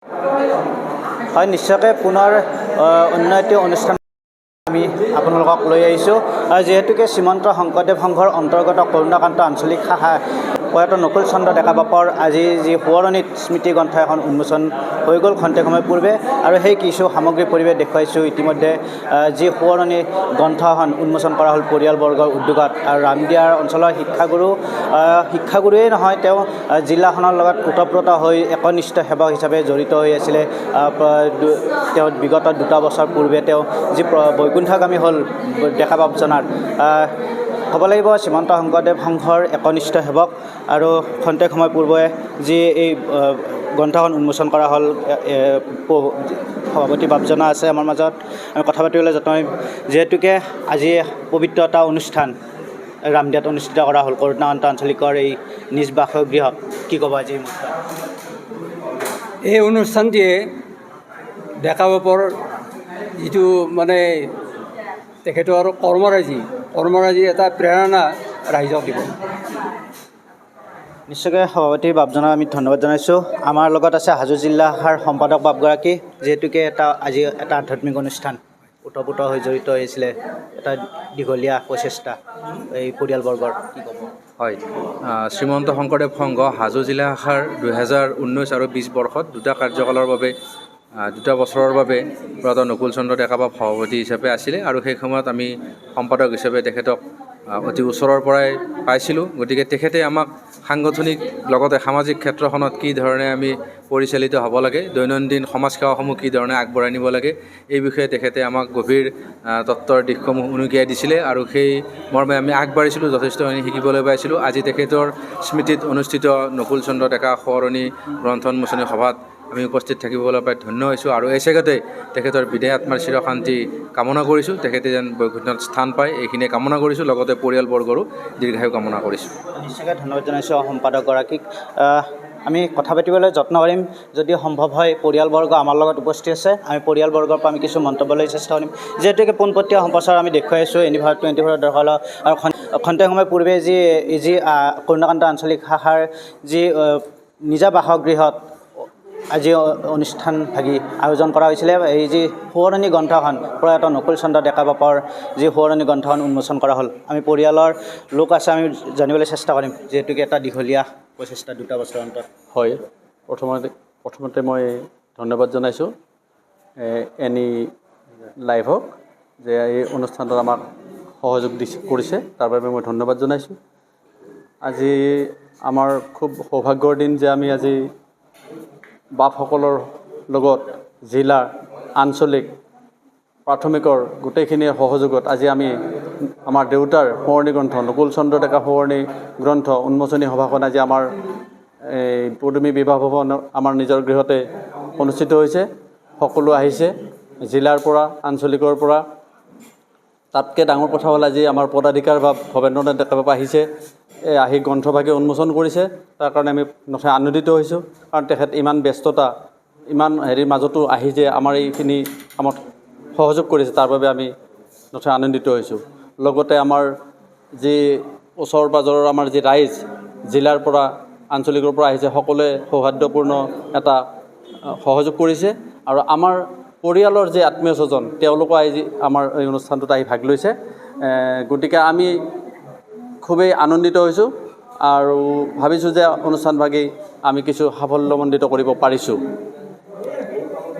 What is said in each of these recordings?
হয়, নিশ্চয়কৈ পুনৰ অন্য এটি অনুষ্ঠান আমি আপোনালোকক লৈ আহিছোঁ। যিহেতুকে শ্ৰীমন্ত শংকৰদেৱ সংঘৰ অন্তৰ্গত কৰুণাকান্ত আঞ্চলিক শাখা প্ৰয়াত নকুল চন্দ্ৰ ডেকা বাপৰ আজি যি সোঁৱৰণিত স্মৃতি গ্ৰন্থ এখন উন্মোচন হৈ গ'ল খন্তেক সময় পূৰ্বে, আৰু সেই কিছু সামগ্ৰী পৰিৱেশ দেখুৱাইছোঁ। ইতিমধ্যে যি সোঁৱৰণি গ্ৰন্থ এখন উন্মোচন কৰা হ'ল পৰিয়ালবৰ্গৰ উদ্যোগত, আৰু ৰামদিয়াৰ অঞ্চলৰ শিক্ষাগুৰুৱেই নহয়, তেওঁ জিলাখনৰ লগত ওতঃপ্ৰোত হৈ একনিষ্ঠ সেৱক হিচাপে জড়িত হৈ আছিলে। তেওঁ বিগত 2 বছৰ পূৰ্বে তেওঁ যি বৈকুণ্ঠগামী হ'ল ডেকা বাপজনাৰ, ক'ব লাগিব শ্ৰীমন্ত শংকৰদেৱ সংঘৰ একনিষ্ঠ সেৱক। আৰু খন্তেক সময় পূৰ্বে যি এই গ্ৰন্থখন উন্মোচন কৰা হ'ল, সভাপতি বাপজনা আছে আমাৰ মাজত, আমি কথা পাতিবলৈ যত্ন কৰিম। যিহেতুকে আজি পবিত্ৰ এটা অনুষ্ঠান ৰামদিয়াত অনুষ্ঠিত কৰা হ'ল কৰুণাকান্ত আঞ্চলিকৰ এই নিজ বাসগৃহত, কি ক'ব আজি? এই অনুষ্ঠানটিয়ে ডেকা বাপৰ যিটো মানে তেখেতৰ কৰ্মৰাজি এটা প্ৰেৰণা ৰাইজক দিব। নিশ্চয়কৈ সভাপতি বাপজনক আমি ধন্যবাদ জনাইছোঁ। আমাৰ লগত আছে হাজো জিলা শাখাৰ সম্পাদক বাপগৰাকী, যিহেতুকে আজি এটা আধ্যাত্মিক অনুষ্ঠান ওতঃপ্ৰোত হৈ জড়িত হৈছিলে, এটা দীঘলীয়া প্ৰচেষ্টা এই পৰিয়ালবৰ্গৰ, কি ক'ব? হয়, শ্ৰীমন্ত শংকৰদেৱ সংঘ হাজো জিলা শাখাৰ 2019 আৰু 20 বৰ্ষত 2টা কাৰ্যকালৰ বাবে 2টা বছৰৰ বাবে প্ৰয়াত নকুল চন্দ্ৰ ডেকা বাপ সভাপতি হিচাপে আছিলে, আৰু সেই সময়ত আমি সম্পাদক হিচাপে তেখেতক অতি ওচৰৰ পৰাই পাইছিলোঁ। গতিকে তেখেতে আমাক সাংগঠনিক লগতে সামাজিক ক্ষেত্ৰখনত কি ধৰণে আমি পৰিচালিত হ'ব লাগে, দৈনন্দিন সমাজ সেৱাসমূহ কি ধৰণে আগবঢ়াই নিব লাগে, এই বিষয়ে তেখেতে আমাক গভীৰ তত্ত্বৰ দিশসমূহ উনুকিয়াই দিছিলে, আৰু সেই মৰ্মে আমি আগবাঢ়িছিলোঁ, যথেষ্টখিনি শিকিবলৈ পাইছিলোঁ। আজি তেখেতৰ স্মৃতিত অনুষ্ঠিত নকুল চন্দ্ৰ ডেকা সোঁৱৰণি গ্ৰন্থ উন্মোচনী সভাত আমি উপস্থিত থাকিবলৈ পাই ধন্য হৈছোঁ, আৰু এই চেগতে তেখেতৰ বিদেহ আত্মাৰ চিৰশান্তি কামনা কৰিছোঁ। তেখেতে যেন বৈকুণ্ঠত স্থান পায়, এইখিনিয়ে কামনা কৰিছোঁ, লগতে পৰিয়ালবৰ্গৰো দীৰ্ঘায়ু কামনা কৰিছোঁ। নিশ্চয়কৈ ধন্যবাদ জনাইছোঁ সম্পাদকগৰাকীক। আমি কথা পাতিবলৈ যত্ন কৰিম, যদি সম্ভৱ হয়। পৰিয়ালবৰ্গ আমাৰ লগত উপস্থিত আছে, আমি পৰিয়ালবৰ্গৰ পৰা আমি কিছু মন্তব্যলৈ চেষ্টা কৰিম। যিহেতুকে পোনপটীয়া সম্প্ৰচাৰ আমি দেখুৱাই আছোঁ N24 দৰ্শক, আৰু খন্তেক সময় পূৰ্বে যি কৰুণাকান্ত আঞ্চলিক শাখাৰ যি নিজা বাসগৃহত আজি অনুষ্ঠান ভাগি আয়োজন কৰা হৈছিলে, এই যি সোঁৱৰণি গ্ৰন্থখন প্ৰয়াত নকুল চন্দ্ৰ ডেকা বাপৰ যি সোঁৱৰণি গ্ৰন্থখন উন্মোচন কৰা হ'ল, আমি পৰিয়ালৰ লোক আছে, আমি জানিবলৈ চেষ্টা কৰিম, যিহেতুকে এটা দীঘলীয়া প্ৰচেষ্টা 2টা বছৰৰ অন্তত। হয়, প্ৰথমতে মই ধন্যবাদ জনাইছোঁ এনি লাইভক, যে এই অনুষ্ঠানটোত আমাক সহযোগ কৰিছে, তাৰ বাবে মই ধন্যবাদ জনাইছোঁ। আজি আমাৰ খুব সৌভাগ্যৰ দিন যে আমি আজি বাপসকলৰ লগত জিলা, আঞ্চলিক, প্ৰাথমিকৰ গোটেইখিনিৰ সহযোগত আজি আমি আমাৰ দেউতাৰ সোঁৱৰণি গ্ৰন্থ নকুল চন্দ্ৰ ডেকা সোঁৱৰণি গ্ৰন্থ উন্মোচনী সভাখন আজি আমাৰ এই পদুমী বিবাহ ভৱন আমাৰ নিজৰ গৃহতে অনুষ্ঠিত হৈছে। সকলো আহিছে, জিলাৰ পৰা, আঞ্চলিকৰ পৰা। তাতকৈ ডাঙৰ কথা হ'ল আজি আমাৰ পদাধিকাৰ বা ভৱেন্দ্ৰনাথ ডেকা বাপ আহিছে, আহি গ্ৰন্থভাগে উন্মোচন কৰিছে। তাৰ কাৰণে আমি নথৈ আনন্দিত হৈছোঁ, কাৰণ তেখেত ইমান ব্যস্ততা, ইমান হেৰিৰ মাজতো আহি যে আমাৰ এইখিনি কামত সহযোগ কৰিছে, তাৰ বাবে আমি নথৈ আনন্দিত হৈছোঁ। লগতে আমাৰ যি ওচৰ পাজৰৰ আমাৰ যি ৰাইজ, জিলাৰ পৰা, আঞ্চলিকৰ পৰা আহিছে, সকলোৱে সৌহাৰ্দ্যপূৰ্ণ এটা সহযোগ কৰিছে, আৰু আমাৰ পৰিয়ালৰ যে আত্মীয় স্বজন তেওঁলোকো আজি আমাৰ এই অনুষ্ঠানটোত আহি ভাগ লৈছে। গতিকে আমি খুবেই আনন্দিত হৈছোঁ, আৰু ভাবিছোঁ যে অনুষ্ঠানভাগি আমি কিছু সাফল্যমণ্ডিত কৰিব পাৰিছোঁ।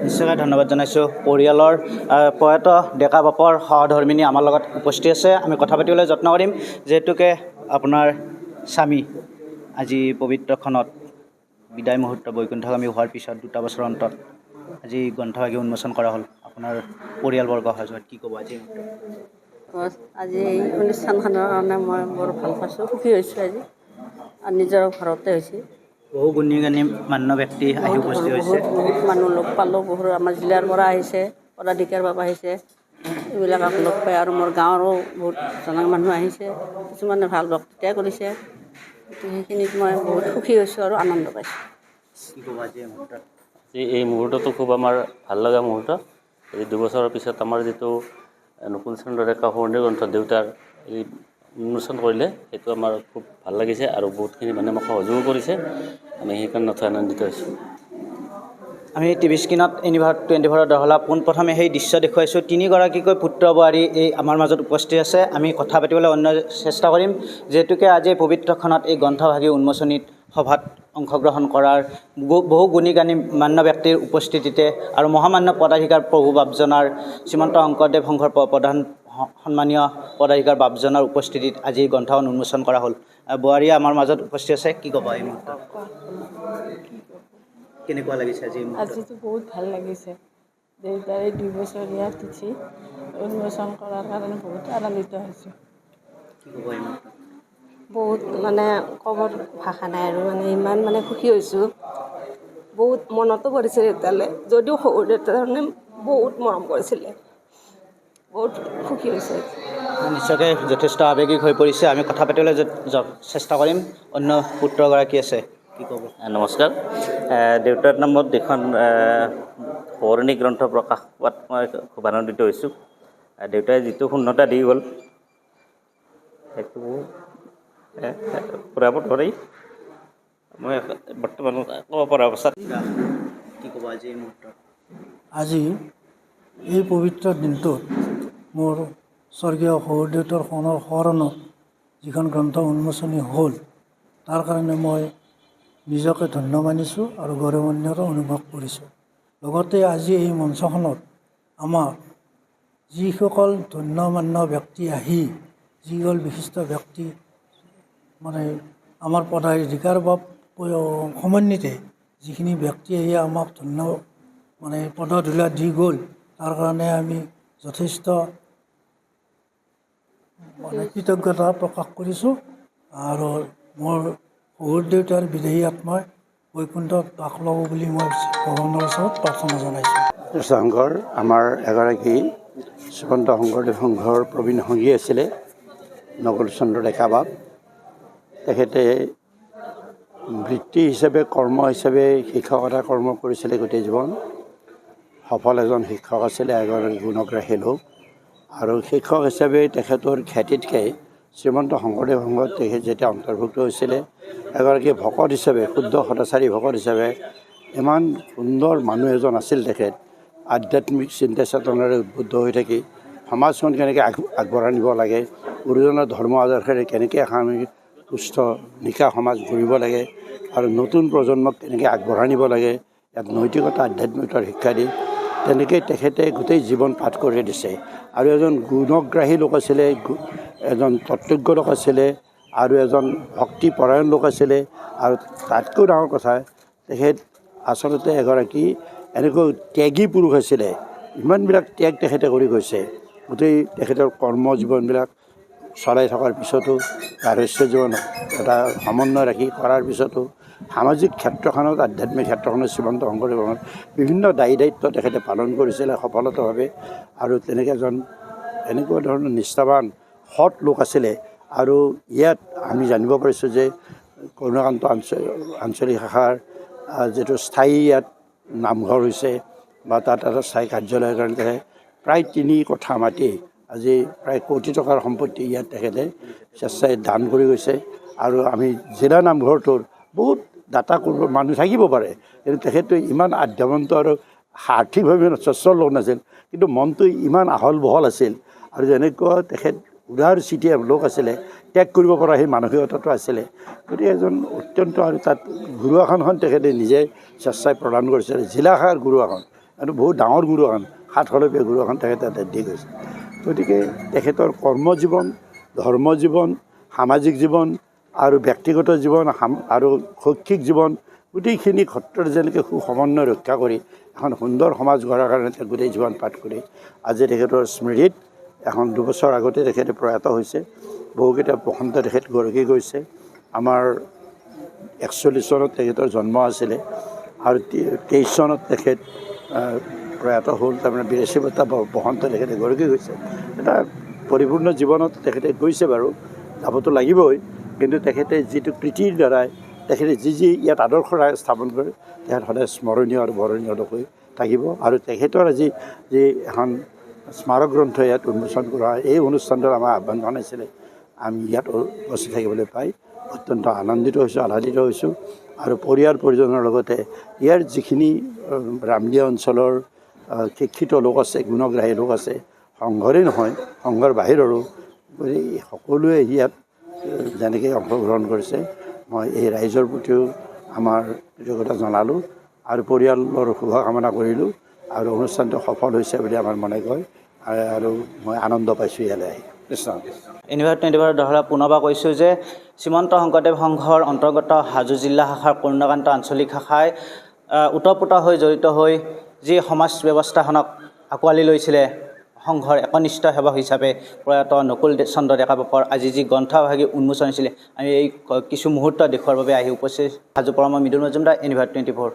নিশ্চয়কৈ ধন্যবাদ জনাইছোঁ। পৰিয়ালৰ প্ৰয়াত ডেকা বাপৰ সহধৰ্মিনী আমাৰ লগত উপস্থিত আছে, আমি কথা পাতিবলৈ যত্ন কৰিম। যিহেতুকে আপোনাৰ স্বামী আজি পবিত্ৰখনত বিদায় মুহূৰ্ত বৈকুণ্ঠগামী হোৱাৰ পিছত 2টা বছৰৰ অন্তত আজি গ্ৰন্থভাগি উন্মোচন কৰা হ'ল, আপোনাৰ পৰিয়ালবৰ্গ সহযোগত কি ক'ব আজি? আজি এই অনুষ্ঠানখনৰ কাৰণে মই বৰ ভাল পাইছোঁ, সুখী হৈছোঁ আজি, আৰু নিজৰ ঘৰতে হৈছে। বহু গুণী জ্ঞানী মান্য ব্যক্তি আহি উপস্থিত হৈছে, বহুত মানুহ লগ পালোঁ, বহুত আমাৰ জিলাৰ পৰা আহিছে, পদাধিকাৰ বাবা আহিছে, এইবিলাকক লগ পাই, আৰু মোৰ গাঁৱৰো বহুত জনা মানুহ আহিছে, কিছুমানে ভাল বক্তৃতা কৰিছে। সেইখিনিত মই বহুত সুখী হৈছোঁ আৰু আনন্দ পাইছোঁ। কি ক'ব আজি মুহূৰ্তত? এই মুহূৰ্তটো খুব আমাৰ ভাল লগা মুহূৰ্ত। এই 2 বছৰৰ পিছত আমাৰ যিটো নকুল চন্দ্ৰ ডেকা সোঁৱৰণি গ্ৰন্থ দেউতাৰ এই উন্মোচন কৰিলে, সেইটো আমাৰ খুব ভাল লাগিছে, আৰু বহুতখিনি মানুহে আমাক সহযোগো কৰিছে, আমি সেইকাৰণে নথৈ আনন্দিত হৈছোঁ। আমি টিভি স্ক্ৰীণত এনিভাৰ 24 দহলা পোনপ্ৰথমে সেই দৃশ্য দেখুৱাইছোঁ। তিনিগৰাকীকৈ পুত্ৰ বোৱাৰী এই আমাৰ মাজত উপস্থিত আছে। আমি কথা পাতিবলৈ অন্য চেষ্টা কৰিম, যিহেতুকে আজি পবিত্ৰখনত এই গ্ৰন্থভাগী উন্মোচনীত সভাত অংশগ্ৰহণ কৰাৰ বহু গুণী জ্ঞানী মান্য ব্যক্তিৰ উপস্থিতিতে আৰু মহামান্য পদাধিকাৰ প্ৰভু বাপজনাৰ শ্ৰীমন্ত শংকৰদেৱ সংঘৰ প্ৰধান সন্মানীয় পদাধিকাৰ বাপজনাৰ উপস্থিতিত আজি গ্ৰন্থখন উন্মোচন কৰা হ'ল। বোৱাৰীয়ে আমাৰ মাজত উপস্থিত আছে। কি ক'ব এই মুহূৰ্তত? কেনেকুৱা লাগিছে আজি? আজিতো বহুত ভাল লাগিছে। দেউতাৰ এই 2 বছৰীয়া তিথি উন্মোচন কৰাৰ কাৰণে বহুত আনন্দিত হৈছোঁ। কি ক'ব এই মুহূৰ্তত? বহুত মানে ক'বৰ ভাষা নাই আৰু মানে ইমান মানে সুখী হৈছোঁ। বহুত মনতো পৰিছে দেউতালৈ, যদিও সৰু দেউতাৰ মানে বহুত মৰম কৰিছিলে। বহুত সুখী হৈছে। নিশ্চয়কৈ যথেষ্ট আৱেগিক হৈ পৰিছে। আমি কথা পাতিবলৈ চেষ্টা কৰিম। অন্য পুত্ৰগৰাকী আছে, কি ক'ব? নমস্কাৰ। দেউতাৰ নামত এখন সোঁৱৰণি গ্ৰন্থ প্ৰকাশ পোৱাত মই খুব আনন্দিত হৈছোঁ। দেউতাই যিটো শূন্যতা দি গ'ল সেইটো পূৰাব নোৱাৰি। মই বৰ্তমান ক'ব পৰা অৱস্থাত। কি ক'ব আজি এই মুহূৰ্তত? আজি এই পবিত্ৰ দিনটোত মোৰ স্বৰ্গীয় শহুৰ দেউতাৰ শৰণত যিখন গ্ৰন্থ উন্মোচনী হ'ল, তাৰ কাৰণে মই নিজকে ধন্য মানিছোঁ আৰু গৌৰৱান্বিত অনুভৱ কৰিছোঁ। লগতে আজি এই মঞ্চখনত আমাৰ যিসকল ধন্যমান্য ব্যক্তি আহি, যিসকল বিশিষ্ট ব্যক্তি মানে আমাৰ পদাধিকাৰ বা সমন্বিতে যিখিনি ব্যক্তি আহি আমাক ধন্য মানে পদধূলা দি গ'ল, তাৰ কাৰণে আমি যথেষ্ট মানে কৃতজ্ঞতা প্ৰকাশ কৰিছোঁ। আৰু মোৰ শহুৰ দেউতাৰ বিদেহী আত্মাই বৈকুণ্ঠত বাস ল'ব বুলি মই ভগৱানৰ ওচৰত প্ৰাৰ্থনা জনাইছোঁ। সংঘৰ আমাৰ এগৰাকী শ্ৰীমন্ত শংকৰদেৱ সংঘৰ প্ৰবীণ সংগী আছিলে নকুল চন্দ্ৰ ডেকা বাপ। তেখেতে বৃত্তি হিচাপে কৰ্ম হিচাপে শিক্ষকতা কৰ্ম কৰিছিলে গোটেই জীৱন। সফল এজন শিক্ষক আছিলে, এগৰাকী গুণগ্ৰাহী লোক। আৰু শিক্ষক হিচাপে তেখেতৰ খ্যাতিতকৈ শ্ৰীমন্ত শংকৰদেৱ সংঘত তেখেত যেতিয়া অন্তৰ্ভুক্ত হৈছিলে, এগৰাকী ভকত হিচাপে, শুদ্ধ সদাচাৰী ভকত হিচাপে ইমান সুন্দৰ মানুহ এজন আছিল তেখেত। আধ্যাত্মিক চিন্তা চেতনাৰে উদ্বুদ্ধ হৈ থাকি সমাজখন কেনেকৈ আগবঢ়াই নিব লাগে, গুৰুজনৰ ধৰ্ম আদৰ্শৰে কেনেকৈ আমি সুস্থ নিকা সমাজ গঢ়িব লাগে আৰু নতুন প্ৰজন্মক কেনেকৈ আগবঢ়াই নিব লাগে, ইয়াত নৈতিকতা আধ্যাত্মিকতাৰ শিক্ষা দি তেনেকৈ তেখেতে গোটেই জীৱন পাঠ কৰি দিছে। আৰু এজন গুণগ্ৰাহী লোক আছিলে, এজন তত্ত্বজ্ঞ লোক আছিলে, আৰু এজন ভক্তিপৰায়ণ লোক আছিলে। আৰু তাতকৈ ডাঙৰ কথা, তেখেত আচলতে এগৰাকী এনেকৈ ত্যাগী পুৰুষ আছিলে। ইমানবিলাক ত্যাগ তেখেতে কৰি গৈছে। গোটেই তেখেতৰ কৰ্ম জীৱনবিলাক চলাই থকাৰ পিছতো, গাৰ্হস্থ্য জীৱন এটা সমন্বয় ৰাখি কৰাৰ পিছতো সামাজিক ক্ষেত্ৰখনত, আধ্যাত্মিক ক্ষেত্ৰখনত শ্ৰীমন্ত শংকৰদেৱৰ বিভিন্ন দায়িত্ব তেখেতে পালন কৰিছিলে সফলতাভাৱে। আৰু তেনেকৈ এজন এনেকুৱা ধৰণৰ নিষ্ঠাৱান সৎ লোক আছিলে। আৰু ইয়াত আমি জানিব পাৰিছোঁ যে কৰুণাকান্ত আঞ্চলিক শাখাৰ যিটো স্থায়ী ইয়াত নামঘৰ হৈছে বা তাত এটা স্থায়ী কাৰ্যালয়ৰ কাৰণে প্ৰায় 3 কঠা মাটি, আজি প্ৰায় কোটি টকাৰ সম্পত্তি ইয়াত তেখেতে স্বেচ্ছাই দান কৰি গৈছে। আৰু আমি জিলা নামঘৰটোৰ বহুত দাতা কৰিব মানুহ থাকিব পাৰে, কিন্তু তেখেতে ইমান আদ্যৱন্ত আৰু আৰ্থিকভাৱে স্বচ্ছল লোক নাছিল, কিন্তু মনটো ইমান আহল বহল আছিল। আৰু যেনেকুৱা তেখেত উদাৰ চিতীয়া লোক আছিলে, ত্যাগ কৰিব পৰা সেই মানসিকতাটো আছিলে। গতিকে এজন অত্যন্ত, আৰু তাত গুৰু আসনখন তেখেতে নিজে স্বেচ্ছাই প্ৰদান কৰিছিলে। জিলা শাখাৰ গুৰু আসন, আৰু বহুত ডাঙৰ গুৰু আসন, 700 গুৰু আসন তেখেতে তাতে দি গৈছে। গতিকে তেখেতৰ কৰ্মজীৱন, ধৰ্মজীৱন, সামাজিক জীৱন আৰু ব্যক্তিগত জীৱন আৰু শৈক্ষিক জীৱন, গোটেইখিনি ক্ষেত্ৰত যেনেকৈ সুসমন্বয় ৰক্ষা কৰি এখন সুন্দৰ সমাজ গঢ়াৰ কাৰণে গোটেই জীৱন পাঠ কৰি আজি তেখেতৰ স্মৃতিত এখন 2 বছৰ আগতে তেখেতে প্ৰয়াত হৈছে। বহুকেইটা বসন্ত তেখেত গৰকি গৈছে। আমাৰ 41 চনত তেখেতৰ জন্ম আছিলে, আৰু 23 চনত তেখেত প্ৰয়াত হ'ল। তাৰমানে 82 বছৰ বসন্ত তেখেতে গৰকি গৈছে। এটা পৰিপূৰ্ণ জীৱনত তেখেতে গৈছে বাৰু, যাবতো লাগিবই, কিন্তু তেখেতে যিটো কৃতিৰ দ্বাৰাই তেখেতে যি ইয়াত আদৰ্শ স্থাপন কৰে, তেখেত সদায় স্মৰণীয় আৰু বৰণীয় হৈ থাকিব। আৰু তেখেতৰ আজি যি এখন স্মাৰক গ্ৰন্থ ইয়াত উন্মোচন কৰা হয়, এই অনুষ্ঠানটোৰ আমাৰ আহ্বান জনাইছিলে। আমি ইয়াত উপস্থিত থাকিবলৈ পাই অত্যন্ত আনন্দিত হৈছোঁ, আহ্লাদিত হৈছোঁ। আৰু পৰিয়াল পৰিজনৰ লগতে ইয়াৰ যিখিনি ৰামদিয়া অঞ্চলৰ শিক্ষিত লোক আছে, গুণগ্ৰাহী লোক আছে, সংঘৰেই নহয় সংঘৰ বাহিৰৰো, সকলোৱে ইয়াত যেনেকৈ অংশগ্ৰহণ কৰিছে, মই এই ৰাইজৰ প্ৰতিও আমাৰ কৃতজ্ঞতা জনালোঁ আৰু পৰিয়ালৰ শুভকামনা কৰিলোঁ। আৰু অনুষ্ঠানটো সফল হৈছে বুলি আমাৰ মনে কয় আৰু মই আনন্দ পাইছোঁ ইয়ালৈ আহি। কৃষ্ণ। ইউনিভাৰ দ্বাৰা পুনৰবাৰ কৈছোঁ যে শ্ৰীমন্ত শংকৰদেৱ সংঘৰ অন্তৰ্গত হাজো জিলা শাখাৰ কৰুণাকান্ত আঞ্চলিক শাখাই ওতঃপ্ৰোত হৈ জড়িত হৈ যি সমাজ ব্যৱস্থাখনক আঁকোৱালি লৈছিলে, সংঘৰ একনিষ্ঠ সেৱক হিচাপে প্ৰয়াত নকুল চন্দ্ৰ ডেকা বাপৰ আজি যি গ্ৰন্থভাগী উন্মোচন হৈছিলে, আমি এই কিছু মুহূৰ্ত দেখুৱাৰ বাবে আহি উপস্থিত হাজো পৰা মই মৃদুল মজুমদাৰ, ইউনিভাৰ 24।